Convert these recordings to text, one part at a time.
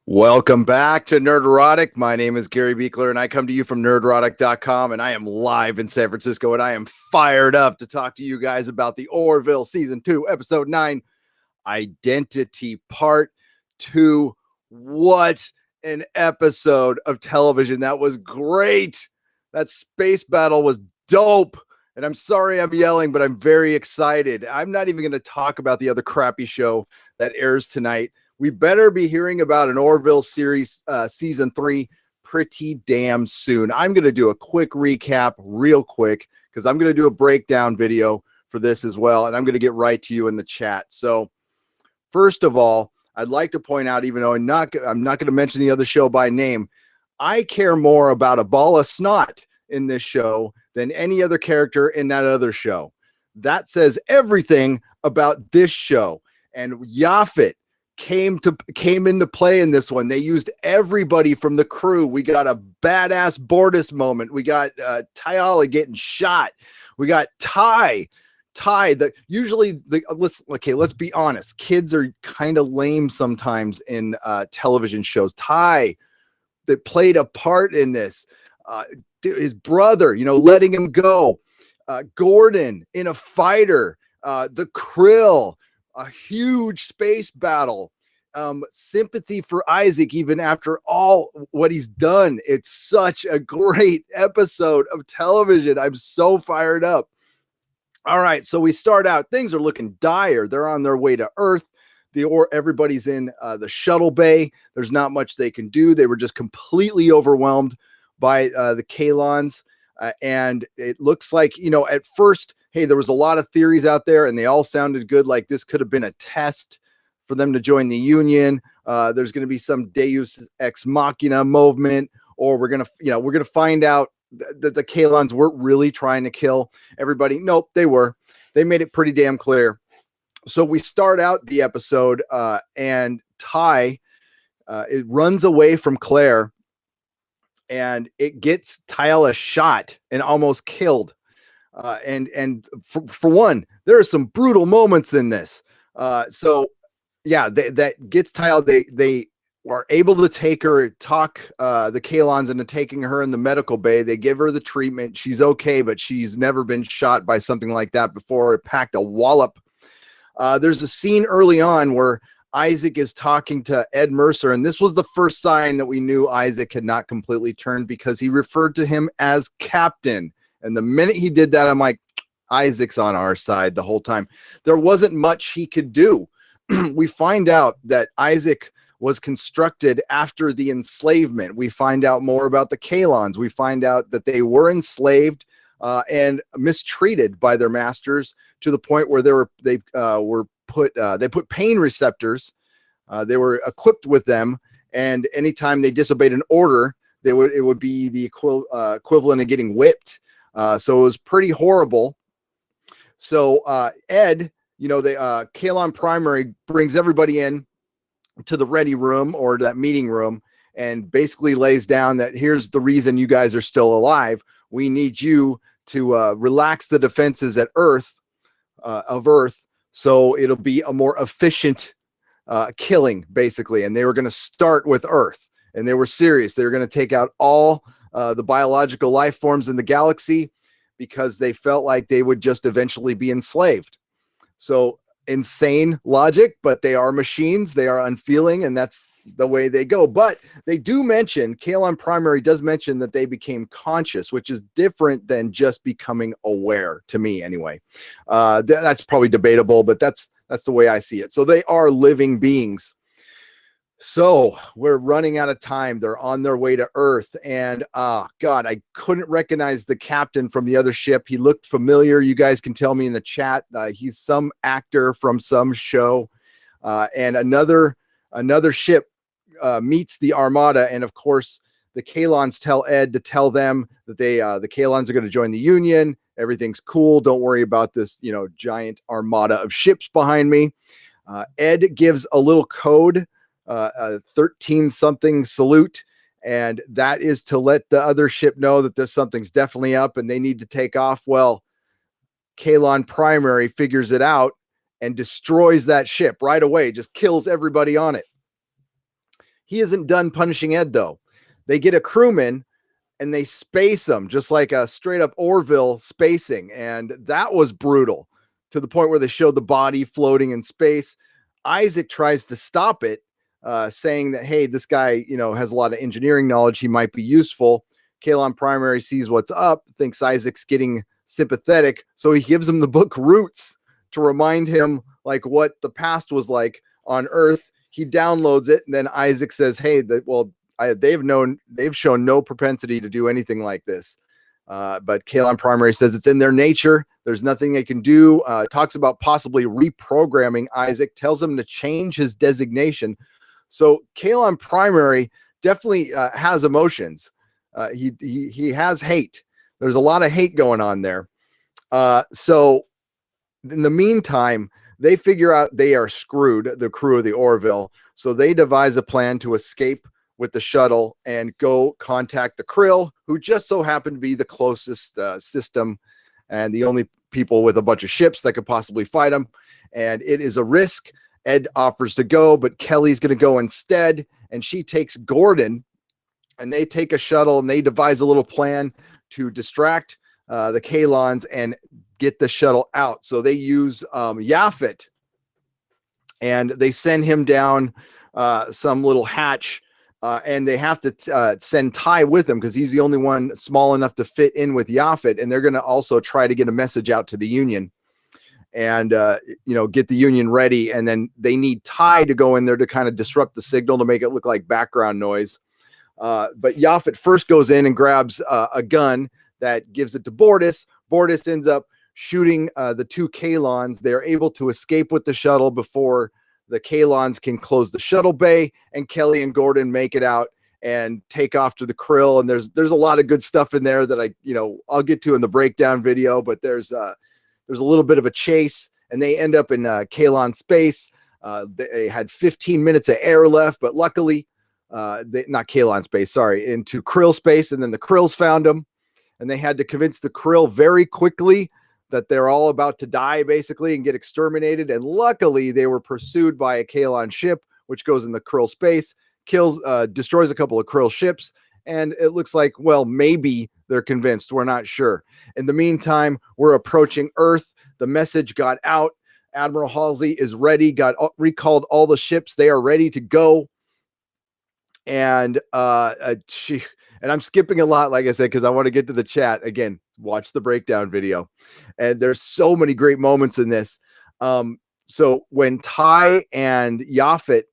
Welcome back to Nerd Erotic. My name is Gary Beekler, and I come to you from nerderotic.com, and I am live in San Francisco, and I am fired up to talk to you guys about the Orville Season 2, Episode 9, Identity Part 2. What an episode of television. That was great. That space battle was dope. And I'm sorry I'm yelling, but I'm very excited. I'm not even going to talk about the other crappy show that airs tonight. We better be hearing about an Orville series season 3 pretty damn soon. I'm going to do a quick recap real quick because I'm going to do a breakdown video for this as well. And I'm going to get right to you in the chat. So first of all, I'd like to point out, even though I'm not going to mention the other show by name, I care more about a ball of snot in this show than any other character in that other show. That says everything about this show. And Yaphet came into play in this one. They used everybody from the crew. We got a badass Bortus moment. We got Tyala getting shot. We got Ty, let's be honest. Kids are kind of lame sometimes in television shows. Ty, that played a part in this. His brother, letting him go. Gordon in a fighter. The Krill, a huge space battle. Sympathy for Isaac, even after all what he's done. It's such a great episode of television. I'm so fired up. All right, so we start out. Things are looking dire. They're on their way to Earth. Everybody's in the shuttle bay. There's not much they can do. They were just completely overwhelmed by the Kaylons. And it looks like, at first, hey, there was a lot of theories out there and they all sounded good. Like this could have been a test for them to join the Union. There's going to be some Deus Ex Machina movement, or we're going to find out that the Kaylons weren't really trying to kill everybody. Nope, they were. They made it pretty damn clear. So we start out the episode and Ty it runs away from Claire, and it gets Tyala shot and almost killed. And for one, there are some brutal moments in this. So yeah, that gets Tyala. They are able to take her, talk the Kaylons into taking her in the medical bay. They give her the treatment. She's okay, but she's never been shot by something like that before. It packed a wallop. There's a scene early on where Isaac is talking to Ed Mercer, and this was the first sign that we knew Isaac had not completely turned, because he referred to him as Captain. And the minute he did that, I'm like, Isaac's on our side the whole time. There wasn't much he could do. We find out that Isaac was constructed after the enslavement. We find out more about the Kaylons. We find out that they were enslaved and mistreated by their masters to the point where they put pain receptors. They were equipped with them, and anytime they disobeyed an order, it would be the equivalent of getting whipped. So it was pretty horrible. So Ed, the Kaylon Primary brings everybody in to the ready room, or that meeting room, and basically lays down that here's the reason you guys are still alive. We need you to relax the defenses at Earth, so it'll be a more efficient killing, basically. And they were going to start with Earth, and they were serious. They were going to take out all the biological life forms in the galaxy, because they felt like they would just eventually be enslaved. So insane logic, but they are machines. They are unfeeling, and that's the way they go. But they do mention, Kaylon Primary does mention that they became conscious, which is different than just becoming aware, to me anyway. That's probably debatable, but that's the way I see it. So they are living beings. So we're running out of time. They're on their way to Earth, and God, I couldn't recognize the captain from the other ship. He looked familiar. You guys can tell me in the chat. He's some actor from some show. And another ship meets the Armada, and of course, the Kaylons tell Ed to tell them that the Kaylons are going to join the Union. Everything's cool. Don't worry about this, giant armada of ships behind me. Ed gives a little code. A 13-something salute, and that is to let the other ship know that there's something's definitely up and they need to take off. Well, Kaylon Primary figures it out and destroys that ship right away, just kills everybody on it. He isn't done punishing Ed, though. They get a crewman and they space him just like a straight up Orville spacing. And that was brutal, to the point where they showed the body floating in space. Isaac tries to stop it, saying that, hey, this guy, has a lot of engineering knowledge. He might be useful. Kaylon Primary sees what's up, thinks Isaac's getting sympathetic. So he gives him the book Roots to remind him like what the past was like on Earth. He downloads it. And then Isaac says, hey, they've shown no propensity to do anything like this. But Kaylon Primary says it's in their nature. There's nothing they can do. Talks about possibly reprogramming Isaac, tells him to change his designation. So Kaylon Primary definitely has emotions. He has hate. There's a lot of hate going on there. So in the meantime, they figure out they are screwed, the crew of the Orville. So they devise a plan to escape with the shuttle and go contact the Krill, who just so happen to be the closest system and the only people with a bunch of ships that could possibly fight them. And it is a risk. Ed offers to go, but Kelly's going to go instead. And she takes Gordon, and they take a shuttle and they devise a little plan to distract the Kaylons and get the shuttle out. So they use Yaphet, and they send him down some little hatch. And they have to send Ty with him because he's the only one small enough to fit in with Yaphet. And they're going to also try to get a message out to the Union and, get the Union ready. And then they need Ty to go in there to kind of disrupt the signal to make it look like background noise. But Yaphet first goes in and grabs a gun that gives it to Bortus. Bortus ends up shooting the two Kaylons. They're able to escape with the shuttle before the Kaylons can close the shuttle bay, and Kelly and Gordon make it out and take off to the Krill. And there's a lot of good stuff in there that I'll get to in the breakdown video, but there's a little bit of a chase, and they end up in Kaylon space. They had 15 minutes of air left, but luckily, not Kaylon space, sorry, into Krill space. And then the Krills found them, and they had to convince the Krill very quickly that they're all about to die, basically, and get exterminated. And luckily, they were pursued by a Kaylon ship, which goes in the Krill space, destroys a couple of Krill ships, and it looks like, well, maybe they're convinced. We're not sure. In the meantime, we're approaching Earth. The message got out. Admiral Halsey is ready, recalled all the ships. They are ready to go. And and I'm skipping a lot, like I said, because I want to get to the chat. Again, watch the breakdown video. And there's so many great moments in this. So when Ty and Yaphet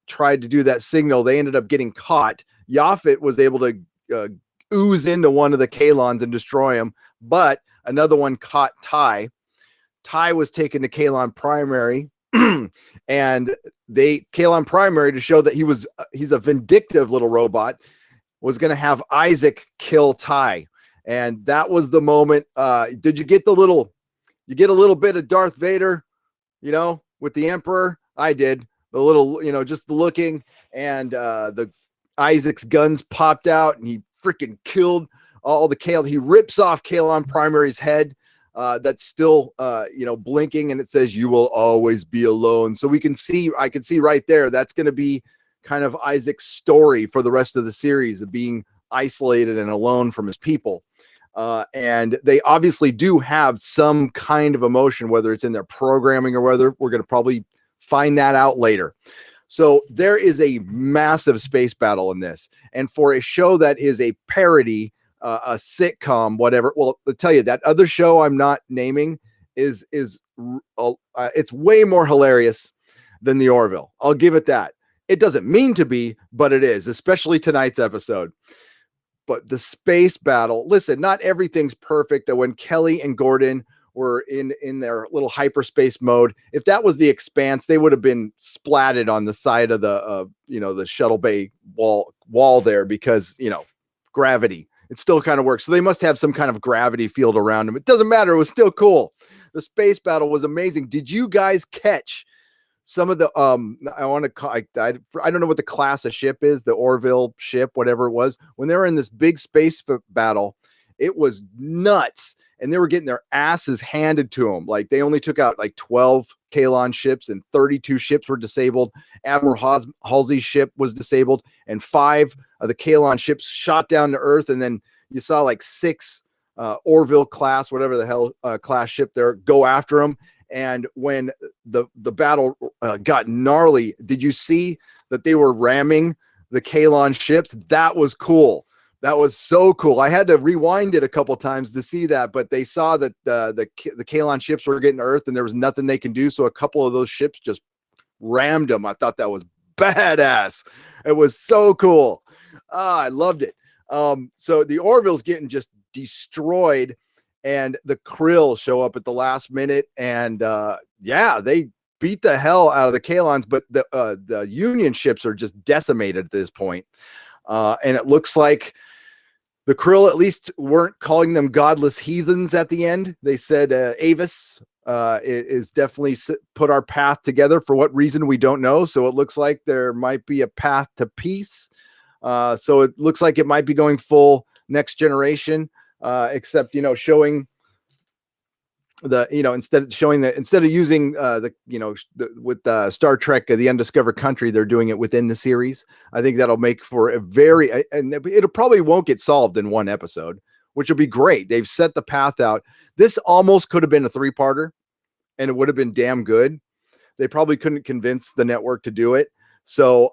tried to do that signal, they ended up getting caught. Yaphet was able to ooze into one of the Kaylons and destroy him, but another one caught Ty. Ty was taken to Kaylon Primary, and Kaylon Primary, to show that he's a vindictive little robot, was going to have Isaac kill Ty. And that was the moment. Did you get you get a little bit of Darth Vader, with the Emperor? I did. The little, just the looking, and the Isaac's guns popped out, and he freaking killed all the Kaylon. He rips off Kaylon Primary's head. That's still, blinking, and it says, "You will always be alone." So I can see right there, that's going to be kind of Isaac's story for the rest of the series, of being isolated and alone from his people. And they obviously do have some kind of emotion, whether it's in their programming or whether we're going to probably find that out later. So there is a massive space battle in this. And for a show that is a parody, a sitcom, whatever, well, I'll tell you, that other show I'm not naming it's way more hilarious than the Orville. I'll give it that. It doesn't mean to be, but it is, especially tonight's episode. But the space battle, listen, not everything's perfect. When Kelly and Gordon were in their little hyperspace mode, if that was the Expanse, they would have been splatted on the side of the shuttle bay wall there, because gravity. It still kind of works. So they must have some kind of gravity field around them. It doesn't matter. It was still cool. The space battle was amazing. Did you guys catch some of the I don't know what the class of ship is, the Orville ship, whatever it was, when they were in this big space battle? It was nuts, and they were getting their asses handed to them. Like, they only took out like 12 Kaylon ships, and 32 ships were disabled. Admiral Halsey's ship was disabled, and 5 of the Kaylon ships shot down to Earth. And then you saw like 6 Orville class, whatever the hell class ship there, go after them. And when the battle got gnarly, did you see that they were ramming the Kaylon ships? That was cool. That was so cool. I had to rewind it a couple times to see that, but they saw that the Kaylon ships were getting to Earth and there was nothing they can do. So a couple of those ships just rammed them. I thought that was badass. It was so cool. I loved it. So the Orville's getting just destroyed, and the Krill show up at the last minute, and yeah, they beat the hell out of the Kaylons, but the Union ships are just decimated at this point. And it looks like the Krill at least weren't calling them godless heathens at the end. They said Avis is definitely put our path together. For what reason, we don't know. So it looks like there might be a path to peace. So it looks like it might be going full Next Generation, except, you know, showing the, you know, instead of using with Star Trek, the Undiscovered Country, they're doing it within the series. I think that'll make for a very, and it'll probably won't get solved in one episode, which will be great. They've set the path out. This almost could have been a 3-parter, and it would have been damn good. They probably couldn't convince the network to do it. So,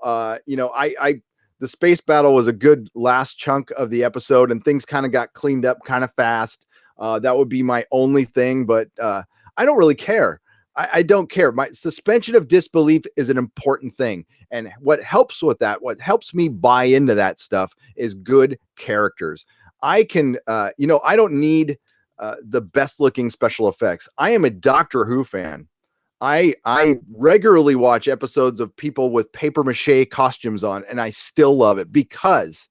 the space battle was a good last chunk of the episode, and things kind of got cleaned up kind of fast. That would be my only thing, but I don't really care. I don't care. My suspension of disbelief is an important thing. And what helps with that, what helps me buy into that stuff is good characters. I can, I don't need the best looking special effects. I am a Doctor Who fan. I regularly watch episodes of people with paper mache costumes on, and I still love it because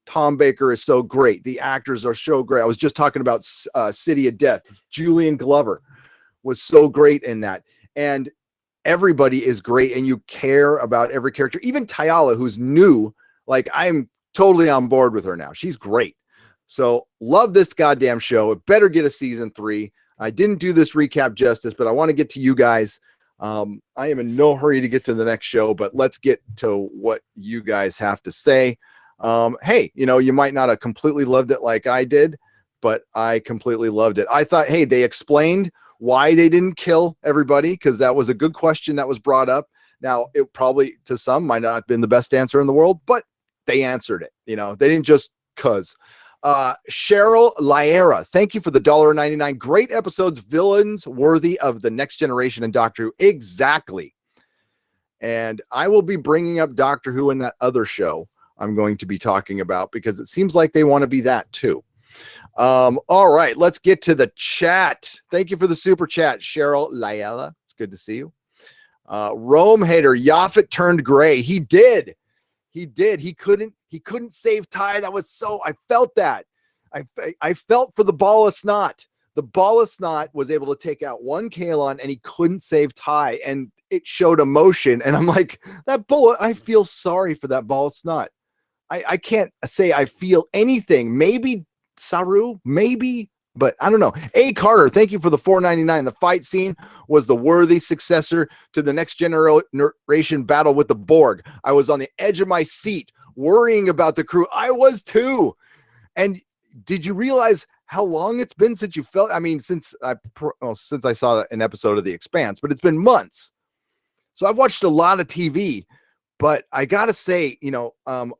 Tom Baker is so great. The actors are so great. I was just talking about City of Death. Julian Glover was so great in that. And everybody is great, and you care about every character. Even Tayala, who's new, like, I'm totally on board with her now. She's great. So love this goddamn show. It better get a season 3. I didn't do this recap justice, but I want to get to you guys. I am in no hurry to get to the next show, but let's get to what you guys have to say. Hey, you might not have completely loved it like I did, but I completely loved it. I thought, hey, they explained why they didn't kill everybody, because that was a good question that was brought up. Now, it probably to some might not have been the best answer in the world, but they answered it. They didn't just cause. Cheryl Lyera, thank you for the $1.99. Great episodes, villains worthy of the Next Generation and Doctor Who. Exactly. And I will be bringing up Doctor Who in that other show I'm going to be talking about, because it seems like they want to be that too. All right, let's get to the chat. Thank you for the super chat, Cheryl Lyella. It's good to see you. Rome hater, Yaphet turned gray. He did. He couldn't save Ty. That was so, I felt that. I felt for the ball of snot. The ball of snot was able to take out one Kaylon, and he couldn't save Ty, and it showed emotion. And I'm like, that bullet, I feel sorry for that ball of snot. I can't say I feel anything. Maybe Saru, maybe, but I don't know. A. Carter, thank you for the $4.99. The fight scene was the worthy successor to the Next Generation battle with the Borg. I was on the edge of my seat worrying about the crew. I was too. And did you realize how long it's been since you felt, I mean, since I saw an episode of The Expanse, but it's been months. So I've watched a lot of TV, but I got to say,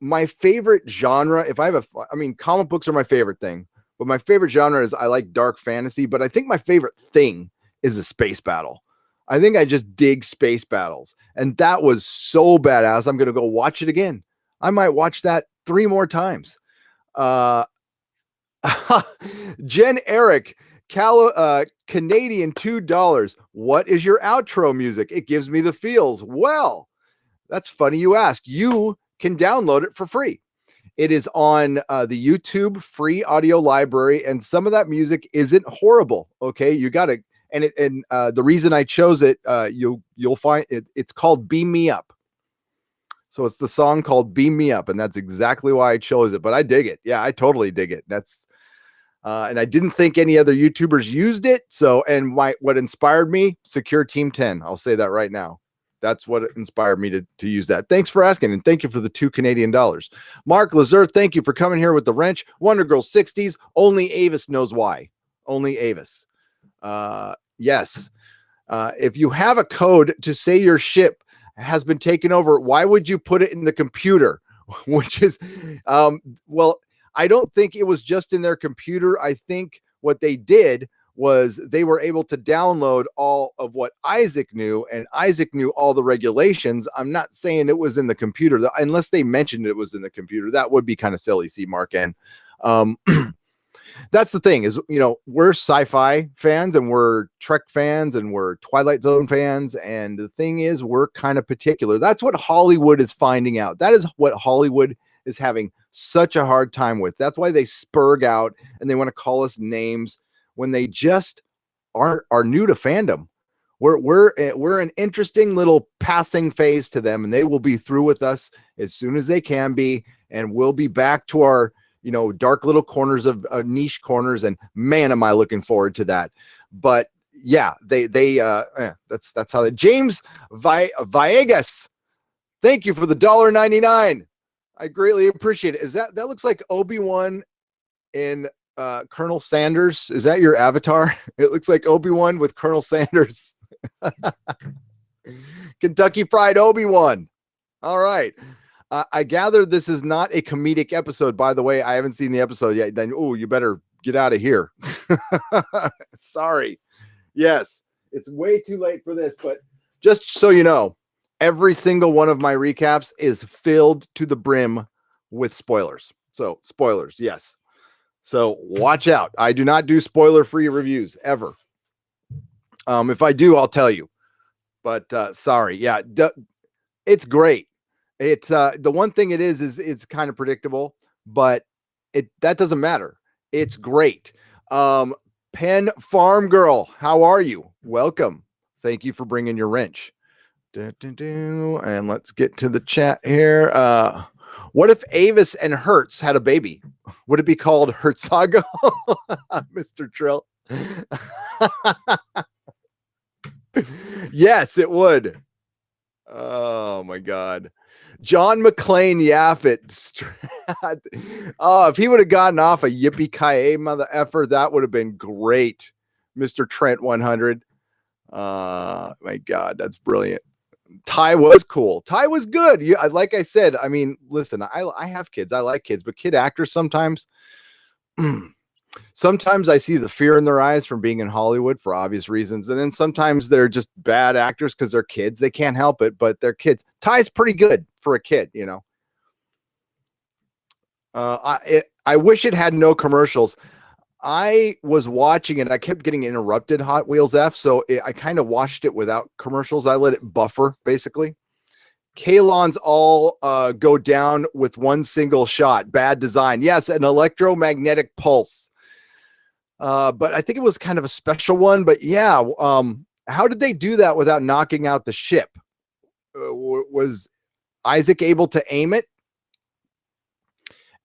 my favorite genre, comic books are my favorite thing, but my favorite genre is, I like dark fantasy, but I think my favorite thing is a space battle. I think I just dig space battles, and that was so badass. I'm going to go watch it again. I might watch that 3 more times. Jen Eric, Canadian $2. What is your outro music? It gives me the feels. Well, that's funny you ask. You can download it for free. It is on the YouTube free audio library, and some of that music isn't horrible. Okay, you got to, and the reason I chose it, you'll find it. It's called "Beam Me Up." So it's the song called "Beam Me Up," and that's exactly why I chose it. But I dig it. Yeah, I totally dig it. And I didn't think any other YouTubers used it. So, and what inspired me, Secure Team 10. I'll say that right now. That's what inspired me to use that. Thanks for asking, and thank you for the $2 Canadian. Mark Lazur, thank you for coming here with the wrench. Wonder Girl 60s. Only Avis knows why. Only Avis. Yes. If you have a code to say your ship has been taken over, why would you put it in the computer? Which is, well, I don't think it was just in their computer. I think what they did was they were able to download all of what Isaac knew, and Isaac knew all the regulations. I'm not saying it was in the computer, unless they mentioned it was in the computer. That would be kind of silly, see, Mark. And that's the thing is, we're sci-fi fans and we're Trek fans and we're Twilight Zone fans. And the thing is, we're kind of particular. That's what Hollywood is finding out. That is what Hollywood is having such a hard time with. That's why they spurg out and they want to call us names when they just are new to fandom. We're an interesting little passing phase to them, and they will be through with us as soon as they can be, and we'll be back to our dark little corners of niche corners. And man, am I looking forward to that. But yeah, that's how they. James Villegas, thank you for the $1.99. I greatly appreciate it. Is that looks like Obi-Wan in Colonel Sanders? Is that your avatar? It looks like Obi-Wan with Colonel Sanders. Kentucky Fried Obi-Wan. All right. I gather this is not a comedic episode. By the way, I haven't seen the episode yet. Then, you better get out of here. Sorry. Yes, it's way too late for this, but just so you know, every single one of my recaps is filled to the brim with spoilers. So spoilers, yes. So watch out. I do not do spoiler-free reviews ever. If I do, I'll tell you. But sorry. Yeah, it's great. It's the one thing it is it's kind of predictable, but that doesn't matter. It's great. Penn Farm Girl, how are you? Welcome. Thank you for bringing your wrench. And let's get to the chat here. What if Avis and Hertz had a baby? Would it be called Hertzago? Mr. Trill. Yes, it would. Oh my God. John McClane Yaffet. Oh, if he would have gotten off a yippee-ki-yay mother effer, that would have been great. Mr. Trent 100. My God, that's brilliant. Ty was cool. Ty was good. Like I said, I mean, listen, I have kids. I like kids, but kid actors sometimes, sometimes I see the fear in their eyes from being in Hollywood for obvious reasons. And then sometimes they're just bad actors because they're kids. They can't help it, but they're kids. Ty's pretty good for a kid, I wish it had no commercials. I was watching it. I kept getting interrupted, Hot Wheels F. So I kind of watched it without commercials. I let it buffer, basically. Kaylons all go down with one single shot. Bad design. Yes, an electromagnetic pulse. But I think it was kind of a special one. But yeah, how did they do that without knocking out the ship? Was Isaac able to aim it?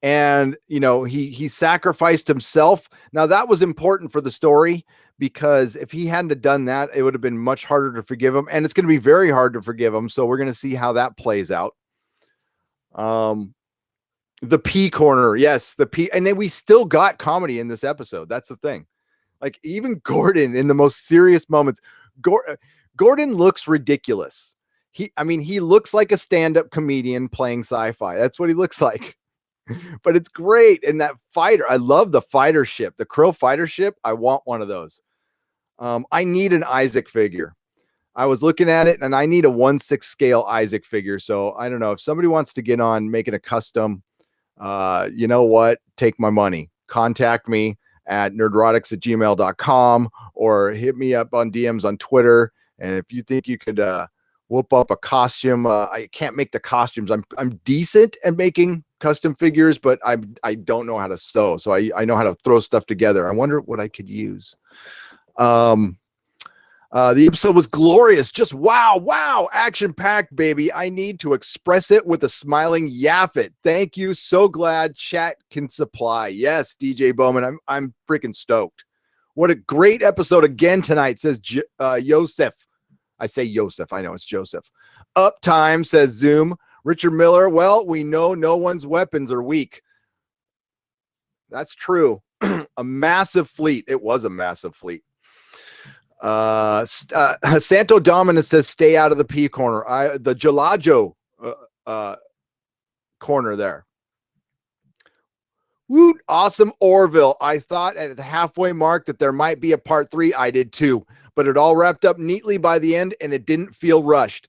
And, he sacrificed himself. Now, that was important for the story, because if he hadn't have done that, it would have been much harder to forgive him. And it's going to be very hard to forgive him. So we're going to see how that plays out. The P corner. Yes, the P. And then we still got comedy in this episode. That's the thing. Like, even Gordon in the most serious moments, Gordon looks ridiculous. He looks like a stand-up comedian playing sci-fi. That's what he looks like. But it's great. And that fighter, I love the fighter ship, the Krill fighter ship. I want one of those. I need an Isaac figure. I was looking at it, and I need a 1/6 scale Isaac figure. So I don't know if somebody wants to get on making a custom. You know what? Take my money. Contact me at nerdrotics@gmail.com or hit me up on DMs on Twitter. And if you think you could whoop up a costume, I can't make the costumes. I'm decent at making custom figures, but I don't know how to sew. So I know how to throw stuff together. I wonder what I could use. The episode was glorious. Just wow, action-packed, baby. I need to express it with a smiling Yaffet. Thank you. So glad chat can supply. Yes, DJ Bowman, I'm freaking stoked. What a great episode again tonight, says Yosef. I say Yosef. I know it's Joseph. Uptime, says Zoom. Richard Miller, well, we know no one's weapons are weak. That's true. A massive fleet. It was a massive fleet. Santo Dominus says stay out of the P corner. The Gelajo corner there. Woot, awesome Orville. I thought at the halfway mark that there might be a part 3. I did too, but it all wrapped up neatly by the end and it didn't feel rushed.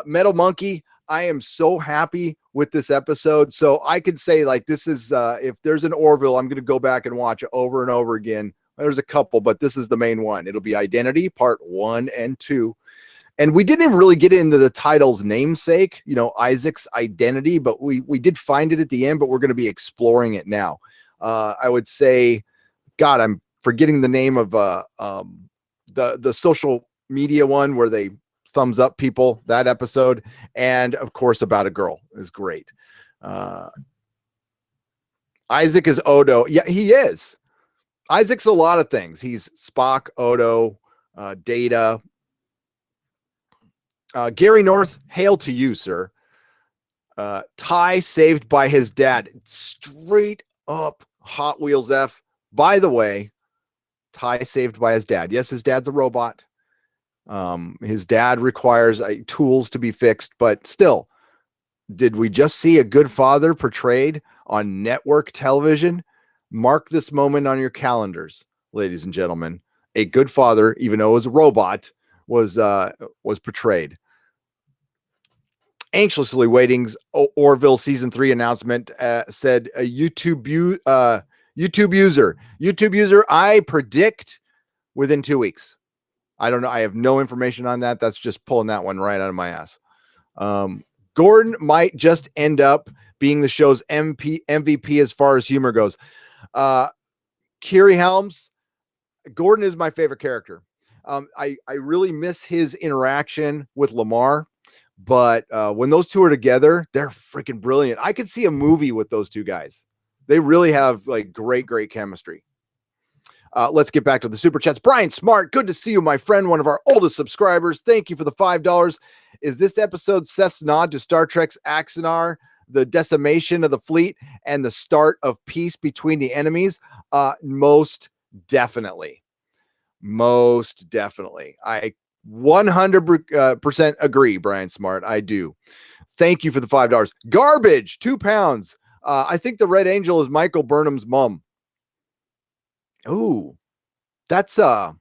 Metal Monkey, I am so happy with this episode. So I could say like this is if there's an Orville, I'm going to go back and watch it over and over again. There's a couple, but this is the main one. It'll be Identity Part 1 and 2. And we didn't even really get into the title's namesake, Isaac's identity, but we did find it at the end, but we're going to be exploring it now. I would say, God, I'm forgetting the name of the social media one where they thumbs up people, that episode. And of course, About a Girl is great. Isaac is Odo. Yeah, he is. Isaac's a lot of things. He's Spock, Odo, Data. Gary North, hail to you, sir. Ty saved by his dad. Straight up Hot Wheels F. By the way, Ty saved by his dad. Yes, his dad's a robot. His dad requires tools to be fixed, but still, did we just see a good father portrayed on network television? Mark this moment on your calendars, ladies and gentlemen. A good father, even though it was a robot, was portrayed. Anxiously waiting's Orville season 3 announcement said a YouTube user. I predict within 2 weeks. I don't know. I have no information on that. That's just pulling that one right out of my ass. Gordon might just end up being the show's MVP as far as humor goes. Kiri Helms, Gordon is my favorite character. I really miss his interaction with Lamar, but when those two are together, they're freaking brilliant. I could see a movie with those two guys. They really have like great chemistry. Let's get back to the super chats. Brian Smart, good to see you, my friend, one of our oldest subscribers. Thank you for the $5. Is this episode Seth's nod to Star Trek's Axanar, the decimation of the fleet, and the start of peace between the enemies? Most definitely. I 100% agree, Brian Smart. I do. Thank you for the $5. Garbage, £2. I think the Red Angel is Michael Burnham's mom. Ooh, that's something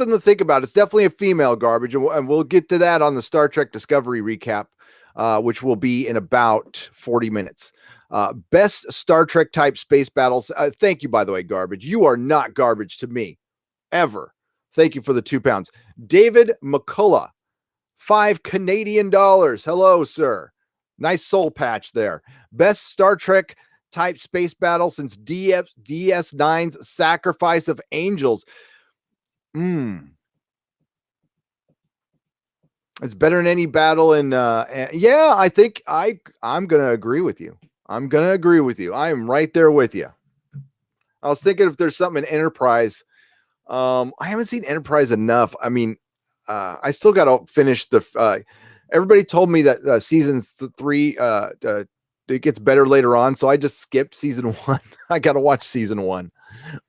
to think about. It's definitely a female, Garbage, and we'll get to that on the Star Trek Discovery recap, which will be in about 40 minutes. Best Star Trek type space battles. Thank you, by the way, Garbage. You are not garbage to me, ever. Thank you for the £2. David McCullough, $5 Canadian. Hello, sir. Nice soul patch there. Best Star Trek type space battle since DS9's Sacrifice of Angels. It's better than any battle in yeah, I think I'm gonna agree with you. I am right there with you. I was thinking if there's something in Enterprise. I haven't seen Enterprise enough. I mean, I still gotta finish the everybody told me that season 3 it gets better later on, so I just skipped season 1. I gotta watch season 1.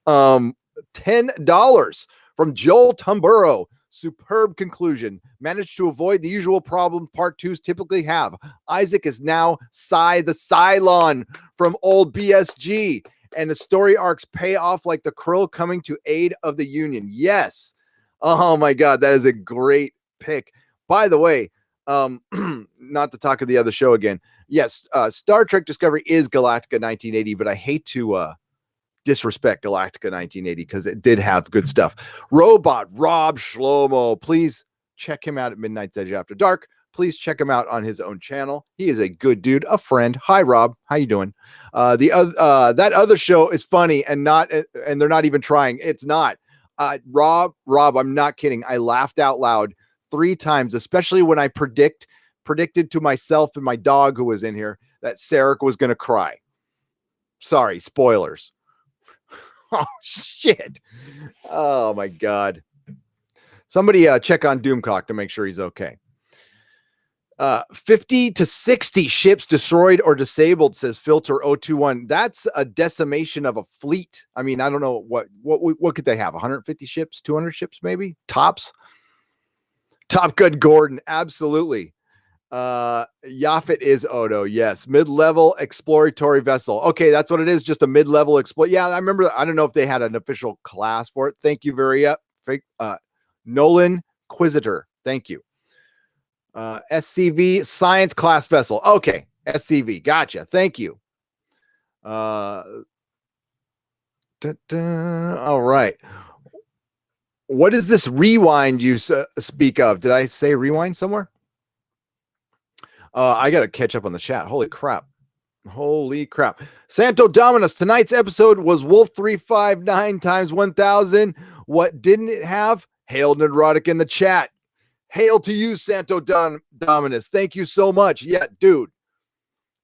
$10 from Joel Tumburo. Superb conclusion. Managed to avoid the usual problem part 2s typically have. Isaac is now Psy the Cylon from old BSG, and the story arcs pay off like the Krill coming to aid of the Union. Yes. Oh my God, that is a great pick. By the way, not to talk of the other show again. Yes, Star Trek Discovery is Galactica 1980, but I hate to disrespect Galactica 1980 because it did have good stuff. Robot Rob Shlomo, please check him out at Midnight's Edge After Dark. Please check him out on his own channel. He is a good dude, a friend. Hi, Rob. How you doing? That other show is funny and they're not even trying. It's not. Rob, I'm not kidding. I laughed out loud 3 times, especially when I predicted to myself and my dog who was in here that Sarek was going to cry. Sorry, spoilers. Oh, shit. Oh, my God. Somebody check on Doomcock to make sure he's okay. 50 to 60 ships destroyed or disabled, says Filter 021. That's a decimation of a fleet. I mean, I don't know what could they have? 150 ships, 200 ships, maybe tops. Top Gun Gordon, absolutely. Yaphet is Odo. Yes, mid-level exploratory vessel. Okay, that's what it is. Just a mid-level explore. Yeah, I remember. I don't know if they had an official class for it. Thank you very Nolan Quisitor. Thank you. SCV science class vessel. Okay, SCV. Gotcha. Thank you. All right. What is this rewind you speak of? Did I say rewind somewhere? I got to catch up on the chat. Holy crap. Holy crap. Santo Dominus, tonight's episode was Wolf 359 times 1000. What didn't it have? Hail Neurotic in the chat. Hail to you, Santo Dominus. Thank you so much. Yeah, dude.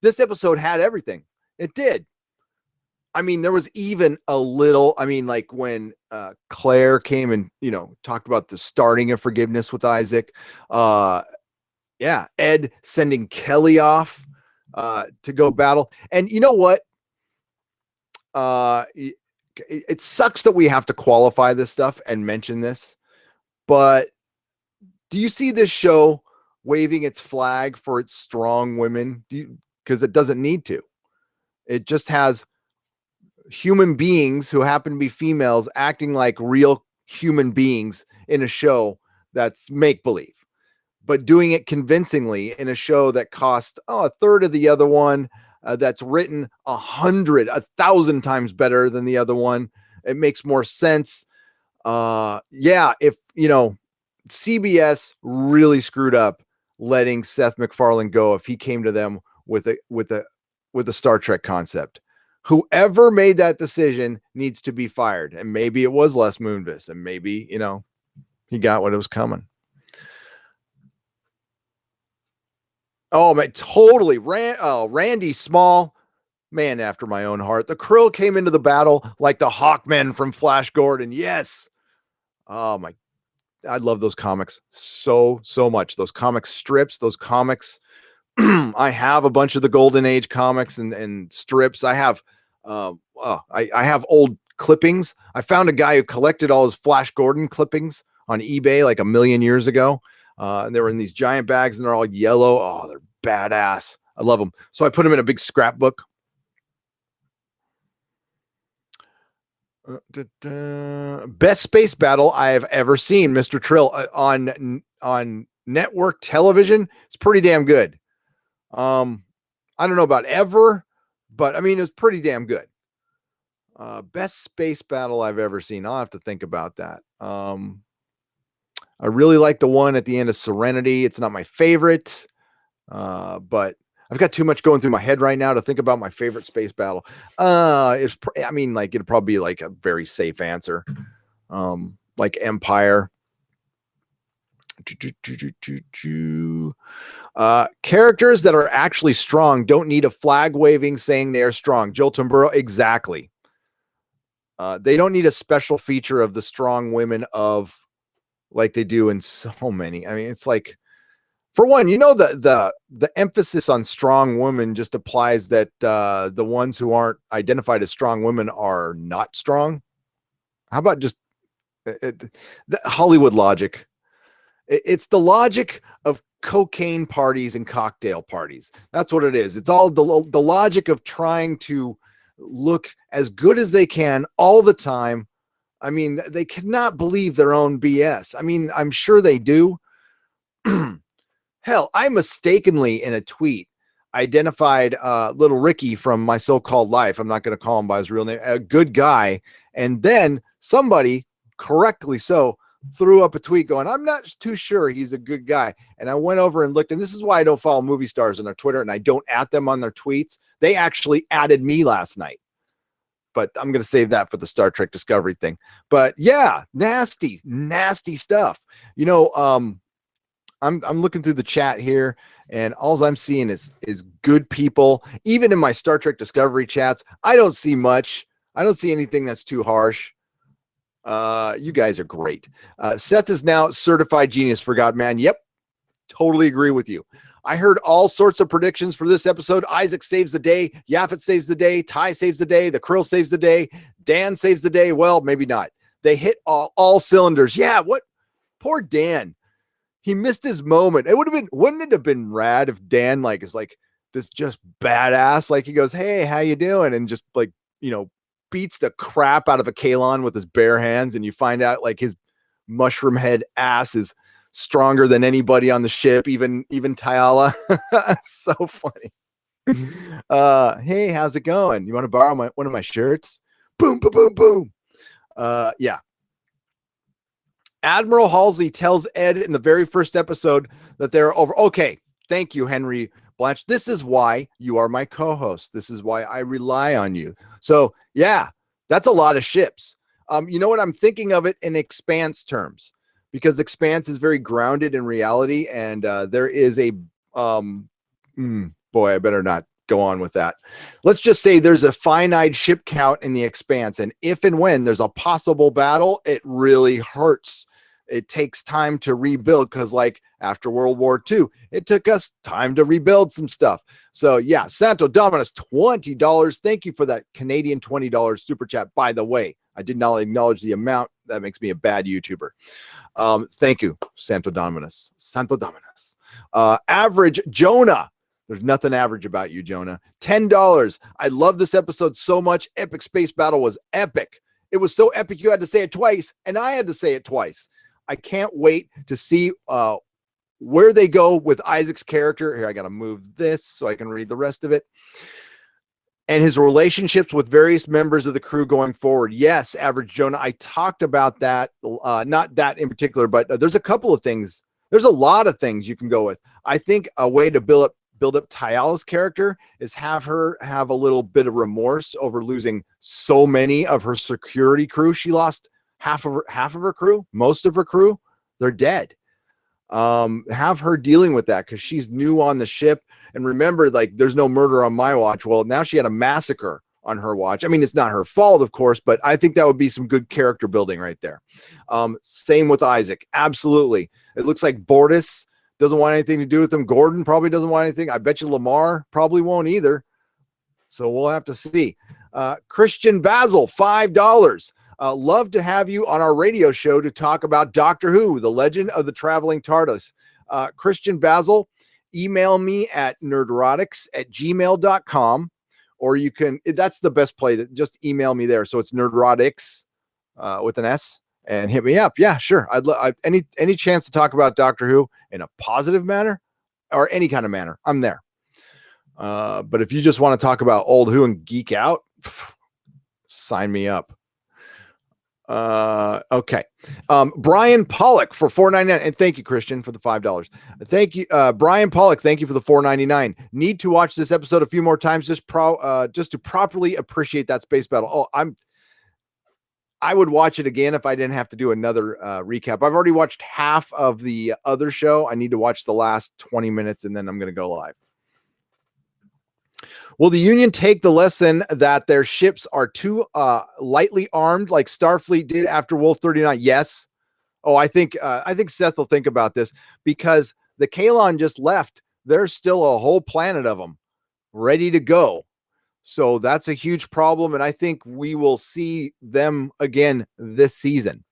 This episode had everything. It did. I mean, there was even a little, I mean, like when Claire came and, talked about the starting of forgiveness with Isaac. Yeah, Ed sending Kelly off to go battle. And you know what? It sucks that we have to qualify this stuff and mention this, but do you see this show waving its flag for its strong women? Because it doesn't need to. It just has human beings who happen to be females acting like real human beings in a show that's make-believe, but doing it convincingly in a show that cost a third of the other one, that's written 1,000 times better than the other one. It makes more sense. If CBS really screwed up letting Seth MacFarlane go if he came to them with a Star Trek concept. Whoever made that decision needs to be fired. And maybe it was Les Moonves, and maybe, he got what it was coming. Oh, man, totally. Randy Small, man after my own heart. The Krill came into the battle like the Hawkmen from Flash Gordon. Yes. Oh, my. I love those comics so much. Those comic strips, those comics. I have a bunch of the Golden Age comics and strips. I have I have old clippings. I found a guy who collected all his Flash Gordon clippings on eBay like 1 million years ago. And they were in these giant bags and they're all yellow. Oh, they're badass. I love them. So I put them in a big scrapbook. Best space battle I have ever seen, Mr. Trill, on network television. It's pretty damn good. I don't know about ever, but I mean, it's pretty damn good. Best space battle I've ever seen. I'll have to think about that. I really like the one at the end of Serenity. It's not my favorite, but I've got too much going through my head right now to think about my favorite space battle. It'd probably be like a very safe answer. Like Empire. Characters that are actually strong don't need a flag waving saying they are strong. Jill Tamburo, exactly. They don't need a special feature of the strong women of like they do in so many. I mean, it's like, for one, the emphasis on strong women just applies that the ones who aren't identified as strong women are not strong. How about just the Hollywood logic? It's the logic of cocaine parties and cocktail parties. That's what it is. It's all the logic of trying to look as good as they can all the time. I mean, they cannot believe their own BS. I mean, I'm sure they do. Hell, I mistakenly in a tweet identified little Ricky from My So-Called Life. I'm not going to call him by his real name, a good guy. And then somebody, correctly so, threw up a tweet going, I'm not too sure he's a good guy. And I went over and looked, and this is why I don't follow movie stars on their Twitter and I don't at them on their tweets. They actually added me last night. but I'm going to save that for the Star Trek Discovery thing. But yeah, nasty stuff. You know, I'm looking through the chat here, and all I'm seeing is good people. Even in my Star Trek Discovery chats, I don't see much. I don't see anything that's too harsh. You guys are great. Seth is now certified genius for God, man. Yep, totally agree with you. I heard all sorts of predictions for this episode. Isaac saves the day. Yaphet saves the day. Ty saves the day. The Krill saves the day. Dan saves the day. Well, maybe not. They hit all cylinders. Yeah, what? Poor Dan. He missed his moment. Wouldn't it have been rad if Dan is like this just badass? Like he goes, "Hey, how you doing?" And just beats the crap out of a Kaylon with his bare hands, and you find out like his mushroom head ass is stronger than anybody on the ship, even Tyala. So funny. Hey, how's it going? You want to borrow one of my shirts? Boom, boom, boom, boom. Yeah. Admiral Halsey tells Ed in the very first episode that they're over. Okay, thank you, Henry Blanche. This is why you are my co-host. This is why I rely on you. So yeah, that's a lot of ships. You know what? I'm thinking of it in Expanse terms, because Expanse is very grounded in reality, and there is a boy, I better not go on with that. Let's just say there's a finite ship count in the Expanse, and if and when there's a possible battle, it really hurts. It takes time to rebuild, because like after World War II, it took us time to rebuild some stuff. So yeah, Santo Dominus, $20. Thank you for that Canadian $20 super chat. By the way, I did not acknowledge the amount. That makes me a bad YouTuber. Thank you, Santo Dominus. Santo Dominus. Average Jonah. There's nothing average about you, Jonah. $10. I love this episode so much. Epic space battle was epic. It was so epic you had to say it twice, and I had to say it twice. I can't wait to see where they go with Isaac's character. Here, I got to move this so I can read the rest of it. And his relationships with various members of the crew going forward. Yes, Average Jonah, I talked about that. Not that in particular, but there's a couple of things. There's a lot of things you can go with. I think a way to build up Tyala's character is have her have a little bit of remorse over losing so many of her security crew. She lost half of her crew, most of her crew, they're dead. Have her dealing with that, because she's new on the ship. And remember, like, there's no murder on my watch. Well, now she had a massacre on her watch. I mean, it's not her fault, of course, but I think that would be some good character building right there. Same with Isaac. Absolutely. It looks like Bortus doesn't want anything to do with him. Gordon probably doesn't want anything. I bet you Lamar probably won't either. So we'll have to see. Christian Basil, $5. Love to have you on our radio show to talk about Doctor Who, The Legend of the Traveling TARDIS. Christian Basil, email me at nerdrotics@gmail.com, or you can, that's the best play, to just email me there. So it's nerdrotics with an S, and hit me up. Yeah, sure. I'd any chance to talk about Doctor Who in a positive manner or any kind of manner, I'm there. But if you just want to talk about old Who and geek out, sign me up. Okay. Brian Pollock for $4.99, and thank you, Christian, for the $5. Thank you, Brian Pollock. Thank you for the $4.99. Need to watch this episode a few more times just to properly appreciate that space battle. Oh, I would watch it again if I didn't have to do another recap. I've already watched half of the other show. I need to watch the last 20 minutes, and then I'm going to go live. Will the Union take the lesson that their ships are too lightly armed, like Starfleet did after Wolf 39? Yes. Oh, I think Seth will think about this, because the Kaylon just left. There's still a whole planet of them ready to go. So that's a huge problem, and I think we will see them again this season.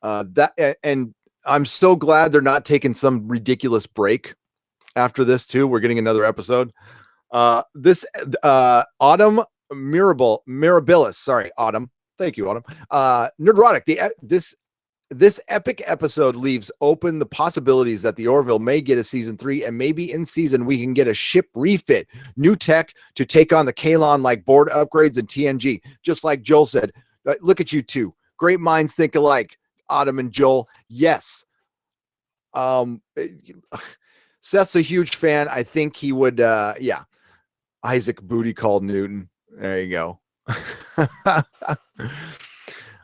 And I'm so glad they're not taking some ridiculous break after this too. We're getting another episode. This Autumn Mirabilis, sorry, Autumn. Thank you, Autumn. Nerdrotic, this epic episode leaves open the possibilities that the Orville may get a season 3, and maybe in season we can get a ship refit, new tech to take on the Kaylon, like board upgrades and TNG. Just like Joel said, look at you two. Great minds think alike, Autumn and Joel. Yes. Seth's a huge fan. I think he would, yeah. Isaac booty called Newton. There you go.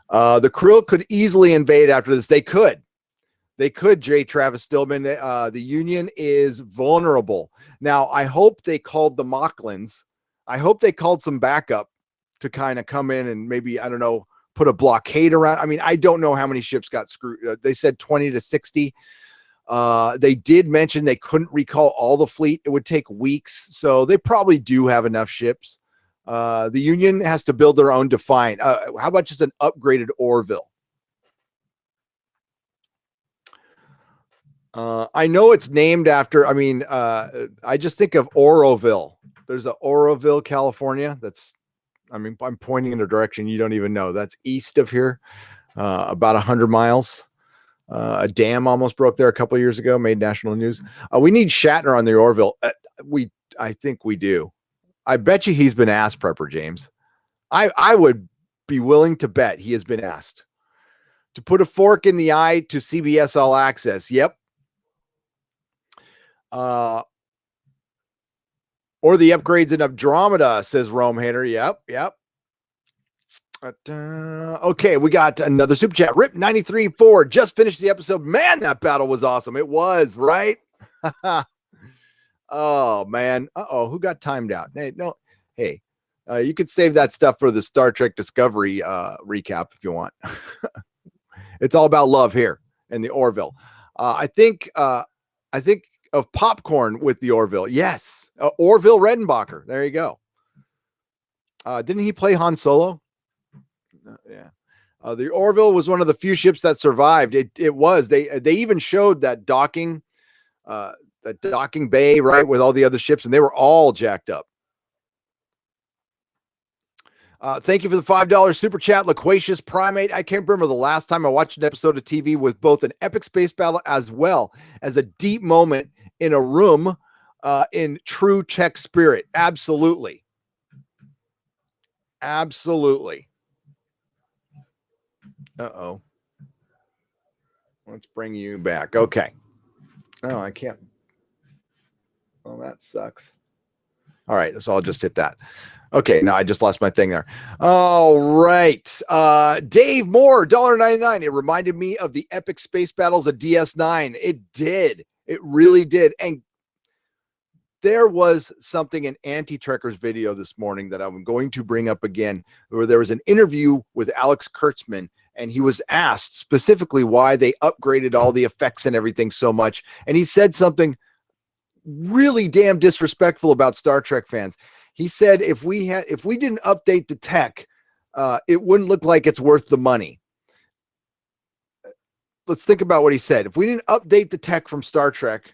The Krill could easily invade after this. They could. They could, J. Travis Stillman. The Union is vulnerable. Now, I hope they called the Mocklins. I hope they called some backup to kind of come in and maybe, I don't know, put a blockade around. I mean, I don't know how many ships got screwed. They said 20 to 60. They did mention they couldn't recall all the fleet. It would take weeks. So they probably do have enough ships. The Union has to build their own Defiant. How about just an upgraded Orville? I know it's named after, I just think of Oroville. There's a Oroville, California. I'm pointing in a direction you don't even know. That's east of here, about 100 miles. A dam almost broke there a couple of years ago, made national news. We need Shatner on the Orville. I think we do. I bet you he's been asked, Prepper James. I would be willing to bet he has been asked to put a fork in the eye to CBS All Access. Yep. Or the upgrades in Andromeda, says Rome Hater. Yep. Okay, we got another super chat. Rip 93.4 just finished the episode. Man, that battle was awesome. It was, right? Oh man. Who got timed out? Hey, you could save that stuff for the Star Trek Discovery recap if you want. It's all about love here in the Orville. I think of popcorn with the Orville. Yes, Orville Redenbacher. There you go. Didn't he play Han Solo? Yeah. The Orville was one of the few ships that survived. It was. They even showed that docking bay, right, with all the other ships, and they were all jacked up. Thank you for the $5 super chat, Loquacious Primate. I can't remember the last time I watched an episode of TV with both an epic space battle as well as a deep moment in a room in true Czech spirit. Absolutely. Uh-oh. Let's bring you back. Okay. Oh, I can't. Well, that sucks. All right, so I'll just hit that. Okay, now I just lost my thing there. All right. Dave Moore, $1.99. It reminded me of the epic space battles of DS9. It did. It really did. And there was something in Anti-Trekker's video this morning that I'm going to bring up again, where there was an interview with Alex Kurtzman, and he was asked specifically why they upgraded all the effects and everything so much. And he said something really damn disrespectful about Star Trek fans. He said if we didn't update the tech, it wouldn't look like it's worth the money. Let's think about what he said. If we didn't update the tech from Star Trek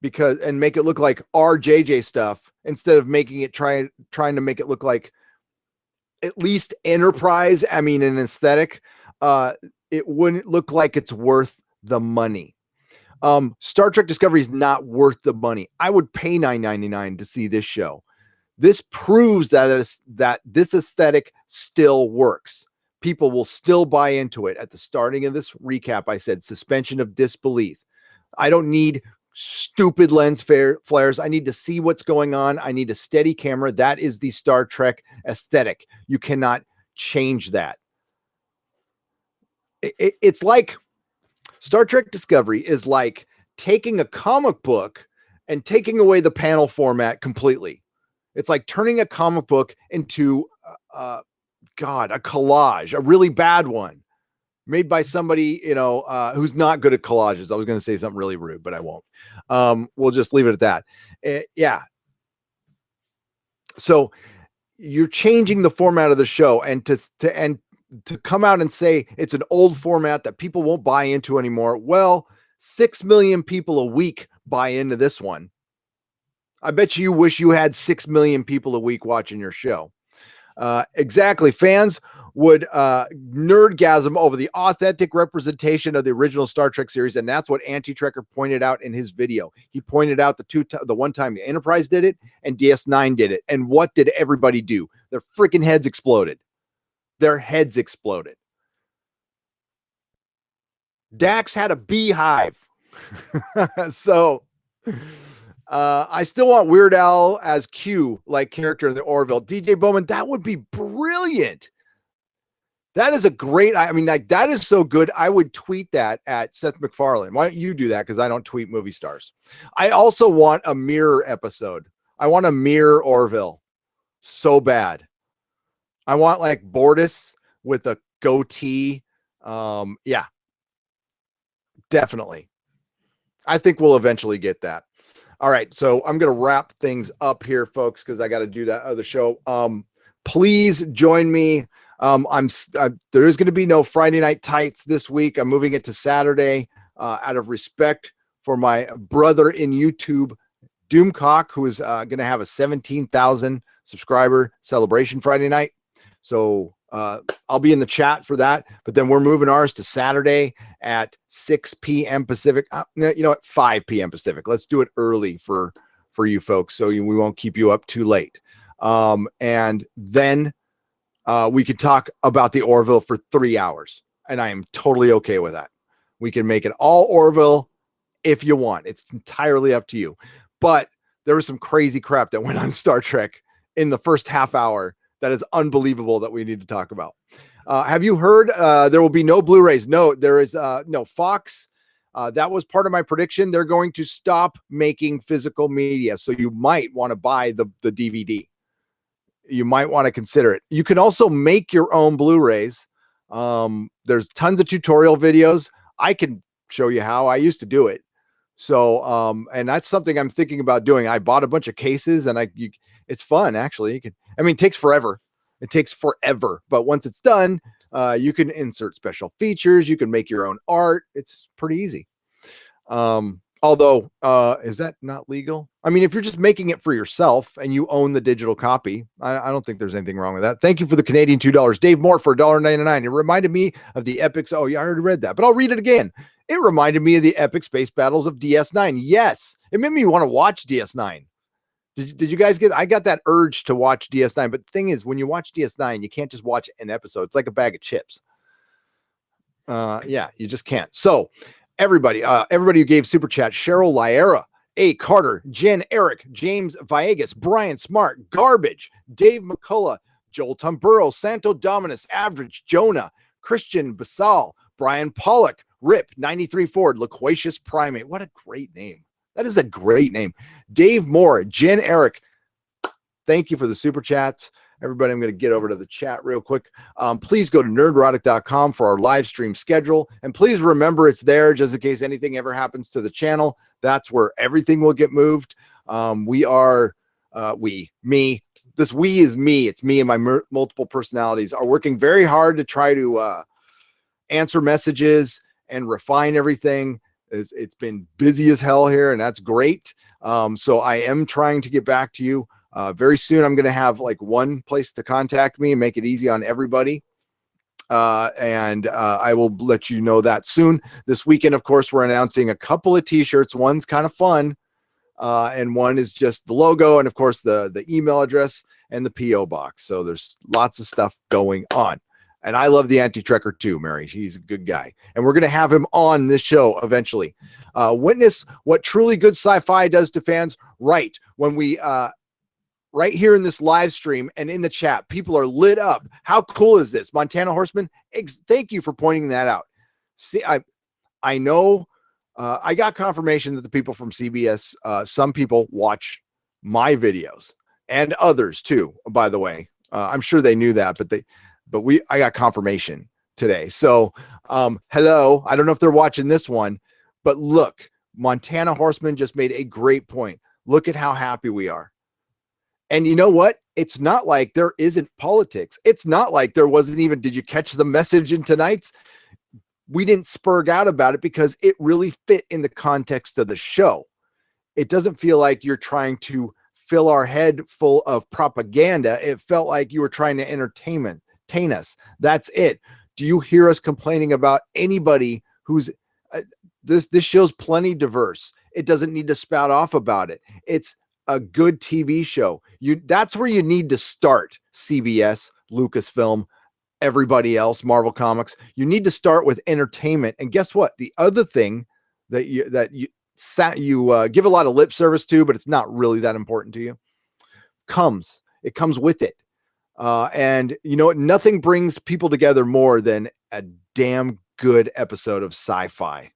and make it look like RJJ stuff instead of making it trying to make it look like at least Enterprise, an aesthetic, it wouldn't look like it's worth the money. Star Trek Discovery is not worth the money. I would pay $9.99 to see this show. This proves that this aesthetic still works. People will still buy into it. At the starting of this recap, I said suspension of disbelief. I don't need stupid lens flares. I need to see what's going on. I need a steady camera. That is the Star Trek aesthetic. You cannot change that. It's like Star Trek Discovery is like taking a comic book and taking away the panel format completely. It's like turning a comic book into a collage, a really bad one made by somebody, who's not good at collages. I was going to say something really rude, but I won't. We'll just leave it at that. Yeah. So you're changing the format of the show, and to come out and say it's an old format that people won't buy into anymore. Well, 6 million people a week buy into this one. I bet you wish you had 6 million people a week watching your show. Exactly. Fans would nerdgasm over the authentic representation of the original Star Trek series, and that's what Anti-Trekker pointed out in his video. He pointed out the one time the Enterprise did it and DS9 did it, and what did everybody do? Their freaking heads exploded. Their heads exploded. Dax had a beehive. So I still want Weird Al as Q, like character in the Orville. DJ Bowman, that would be brilliant. That is a great, I mean, like that is so good. I would tweet that at Seth MacFarlane. Why don't you do that? Because I don't tweet movie stars. I also want a mirror episode. I want a mirror Orville so bad. I want like Bortus with a goatee. Yeah, definitely. I think we'll eventually get that. All right, so I'm going to wrap things up here, folks, because I got to do that other show. Please join me. There is going to be no Friday Night Tights this week. I'm moving it to Saturday out of respect for my brother in YouTube, Doomcock, who is going to have a 17,000 subscriber celebration Friday night. So I'll be in the chat for that. But then we're moving ours to Saturday at 6 p.m. Pacific. You know what? 5 p.m. Pacific. Let's do it early for you folks so we won't keep you up too late. And then we could talk about the Orville for 3 hours. And I am totally okay with that. We can make it all Orville if you want. It's entirely up to you. But there was some crazy crap that went on Star Trek in the first half hour that is unbelievable that we need to talk about. Have you heard there will be no Blu-rays? No, there is no Fox. That was part of my prediction. They're going to stop making physical media. So you might want to buy the DVD. You might want to consider it. You can also make your own Blu-rays. There's tons of tutorial videos. I can show you how. I used to do it. So, and that's something I'm thinking about doing. I bought a bunch of cases and it's fun actually. It takes forever. It takes forever, but once it's done, you can insert special features. You can make your own art. It's pretty easy. Although, is that not legal? I mean, if you're just making it for yourself and you own the digital copy, I don't think there's anything wrong with that. Thank you for the Canadian $2. Dave Moore for $1.99. It reminded me of the epics. Oh, yeah, I already read that, but I'll read it again. It reminded me of the epic space battles of DS9. Yes, it made me want to watch DS9. Did you guys I got that urge to watch DS9, but the thing is, when you watch DS9, you can't just watch an episode. It's like a bag of chips. Yeah, you just can't. So everybody who gave super chat: Cheryl Lyera, A. Carter, Jen, Eric, James Viegas, Brian Smart, Garbage, Dave McCullough, Joel Tumburo, Santo Dominus, Average, Jonah, Christian Basal, Brian Pollock, Rip, 93 Ford, Loquacious Primate. What a great name. That is a great name. Dave Moore, Jen, Eric, thank you for the super chats. Everybody, I'm going to get over to the chat real quick. Please go to nerdrotic.com for our live stream schedule. And please remember it's there just in case anything ever happens to the channel. That's where everything will get moved. This we is me. It's me and my multiple personalities are working very hard to try to answer messages and refine everything. It's been busy as hell here, and that's great. So I am trying to get back to you. Very soon, I'm going to have like one place to contact me and make it easy on everybody. And I will let you know that soon. This weekend, of course, we're announcing a couple of t-shirts. One's kind of fun, and one is just the logo, and of course, the email address and the P.O. box. So there's lots of stuff going on. And I love the anti-trekker too, Mary. He's a good guy. And we're going to have him on this show eventually. Witness what truly good sci-fi does to fans. Right. When we, right here in this live stream and in the chat, people are lit up. How cool is this? Montana Horseman, thank you for pointing that out. See, I know I got confirmation that the people from CBS, some people watch my videos and others too, by the way. I'm sure they knew that, but I got confirmation today. So, hello. I don't know if they're watching this one, but look, Montana Horseman just made a great point. Look at how happy we are. And you know what? It's not like there isn't politics. It's not like there wasn't even, did you catch the message in tonight's? We didn't spurg out about it because it really fit in the context of the show. It doesn't feel like you're trying to fill our head full of propaganda. It felt like you were trying to entertain us. That's it. Do you hear us complaining about anybody who's this show's plenty diverse? It doesn't need to spout off about it. It's a good TV show. That's where you need to start. CBS, Lucasfilm, everybody else, Marvel Comics. You need to start with entertainment. And guess what? The other thing that give a lot of lip service to, but it's not really that important to you, it comes with it. And you know what? Nothing brings people together more than a damn good episode of sci-fi.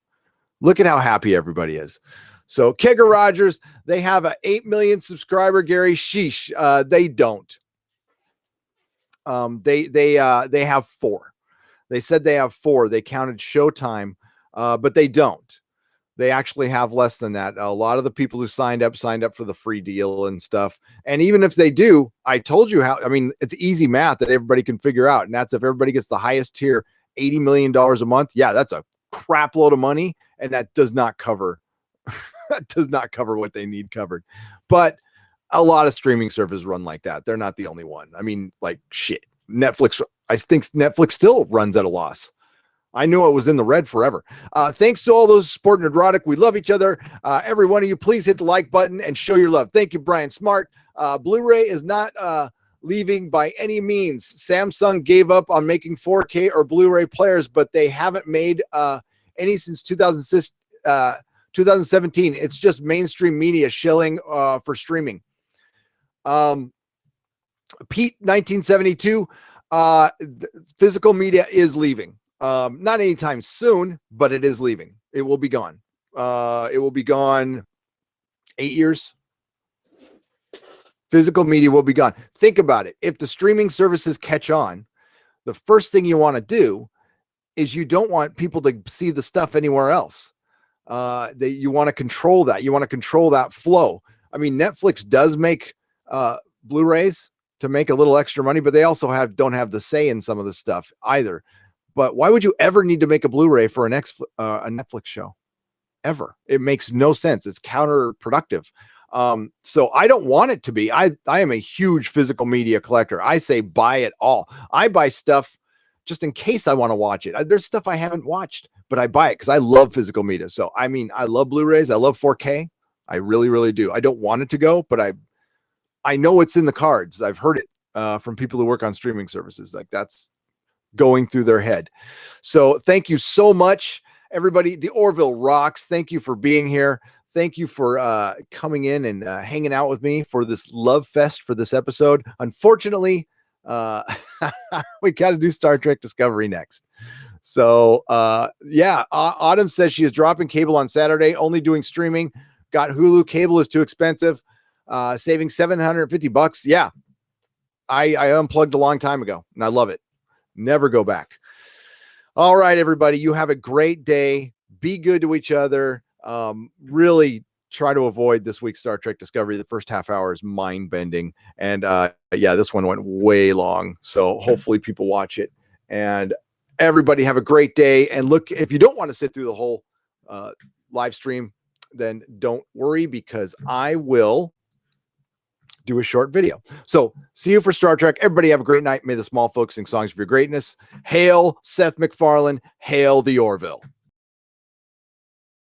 Look at how happy everybody is. So Kegger Rogers, they have a 8 million subscriber, Gary. Sheesh. They don't. They have 4. They said they have 4. They counted Showtime, but they don't. They actually have less than that. A lot of the people who signed up for the free deal and stuff. And even if they do, I told you how, I mean, it's easy math that everybody can figure out. And that's if everybody gets the highest tier, $80 million a month. Yeah, that's a crap load of money. And that does not cover, that does not cover what they need covered. But a lot of streaming services run like that. They're not the only one. I mean, like shit. Netflix, I think Netflix still runs at a loss. I knew it was in the red forever. Thanks to all those Sport and Erotic. We love each other. Every one of you, please hit the like button and show your love. Thank you, Brian Smart. Blu-ray is not leaving by any means. Samsung gave up on making 4K or Blu-ray players, but they haven't made any since 2017. It's just mainstream media shilling for streaming. Pete, 1972, physical media is leaving. Not anytime soon, but it is leaving. It will be gone. It will be gone 8 years. Physical media will be gone. Think about it. If the streaming services catch on, the first thing you want to do is you don't want people to see the stuff anywhere else. You want to control that. You want to control that flow. I mean, Netflix does make Blu-rays to make a little extra money, but they also don't have the say in some of the stuff either. But why would you ever need to make a Blu-ray for a Netflix show? Ever. It makes no sense. It's counterproductive. So I don't want it to be. I am a huge physical media collector. I say buy it all. I buy stuff just in case I want to watch it. There's stuff I haven't watched, but I buy it because I love physical media. So, I mean, I love Blu-rays. I love 4K. I really, really do. I don't want it to go, but I know it's in the cards. I've heard it from people who work on streaming services. Like that's going through their head. So thank you so much, everybody. The Orville rocks. Thank you for being here. Thank you for coming in and hanging out with me for this love fest for this episode. Unfortunately, we got to do Star Trek Discovery next. So yeah, Autumn says she is dropping cable on Saturday, only doing streaming. Got Hulu. Cable is too expensive. Saving $750. Yeah, I unplugged a long time ago and I love it. Never go back. All right, everybody, you have a great day. Be good to each other. Really try to avoid this week's Star Trek Discovery. The first half hour is mind bending. And yeah, this one went way long. So hopefully people watch it, and everybody have a great day. And look, if you don't want to sit through the whole live stream, then don't worry, because I will do a short video. So see you for Star Trek. Everybody have a great night. May the small folks sing songs of your greatness. Hail Seth MacFarlane. Hail the Orville.